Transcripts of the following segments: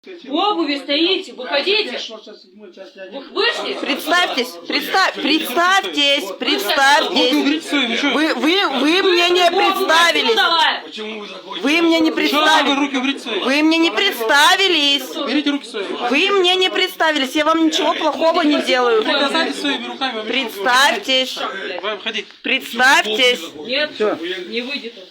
В обуви стоите, выходите. Вышли? Представьтесь. Вы мне не представились. Вы мне не представились. Вы мне не представились. Берите руки свои. Вы мне не представились. Я вам ничего плохого не делаю. Своими руками. Представьтесь. Представьтесь. Нет, не выйдет он.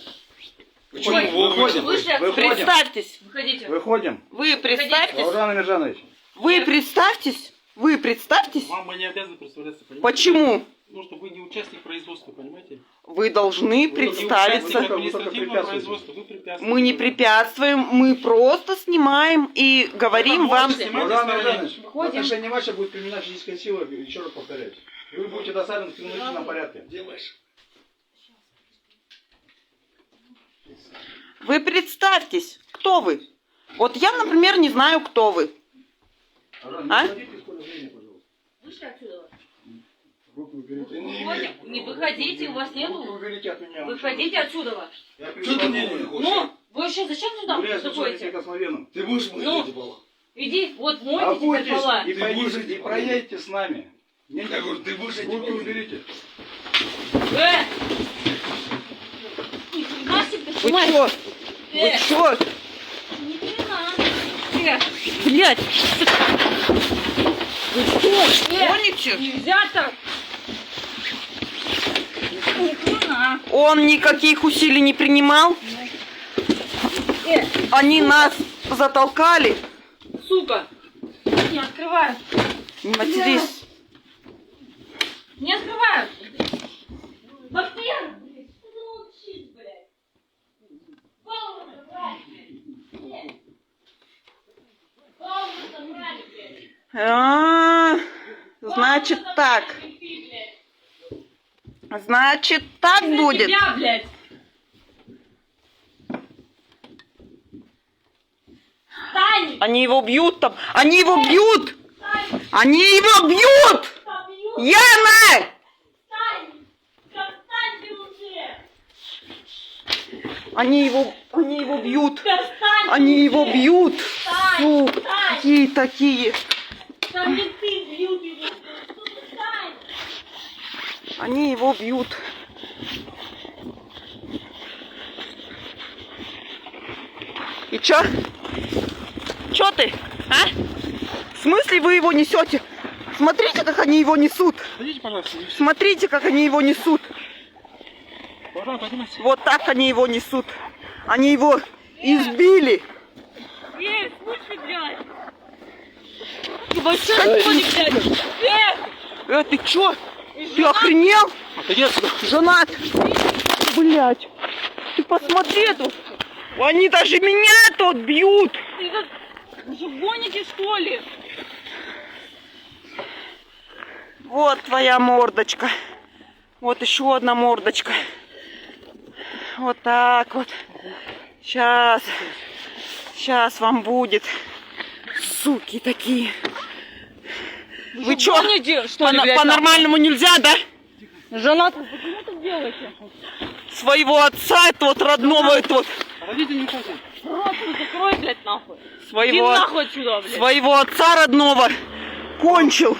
Выходим. Представьтесь. Выходите. Выходим. Вы представьтесь. Бауыржан Амиржанович. Вы представьтесь. Вы представьтесь. Вам мы не обязаны представляться, понимаете? Почему? Потому что вы не участник производства, понимаете? Вы должны Вы не участник представиться. административного производства, вы препятствуете. Мы не препятствуем, мы просто снимаем и говорим вам. Бауыржан Амиржанович, в Выходим. отношении вашей будет применена физическая сила, еще раз повторяю. И вы будете доставлены в криминальном порядке. Вы представьтесь, кто вы? Вот я, например, не знаю, кто вы. А? Вышли отсюда. Выходим. Не выходите, у вас нету. Выходите отсюда. Ну, вы еще зачем сюда заходите? Ты будешь мыть иди, вот мойте теперь пола. и проедете с нами. Я говорю, ты будешь руки уберите. Вы чё? Вы чё? Блядь! Вы что, гоните? Нельзя так. Он никаких усилий не принимал. Они нас затолкали. Сука. Не открывают. Не матерись. Не открывают. Бахтияр, блядь, что ты молчишь, блядь? Пауза, блядь. Пауза, блядь. Значит так. Значит так будет. Тебя, блядь. Стань! Они его бьют там. Они его бьют. Они его бьют. Яна! Они его бьют. Они его бьют. Сука, какие такие. Они его бьют. И чё? Чё ты? А? В смысле вы его несете? Смотрите, как они его несут. Подойдите, пожалуйста. Смотрите, как они его несут. Пожалуйста, поднимайтесь. Вот так они его несут. Они его избили. Слушай, блядь. Ты вообще никто не блядь. Ты чё? Ты охренел? Отойди отсюда. Женат. Блядь. Ты посмотри тут. Они даже меня тут бьют. Ты как... Вы что, гоните, что ли? Вот твоя мордочка. Вот еще одна мордочка. Вот так вот. Сейчас. Сейчас вам будет. Суки такие. Вы чё? По-нормальному нельзя, да? Женат, вы почему так делаете? Своего отца, это вот родного, это вот. Подойдите, не мешайте. Рот свой закрой, блядь, нахуй. Иди Своего, нахуй отсюда, блядь. своего отца родного кончил.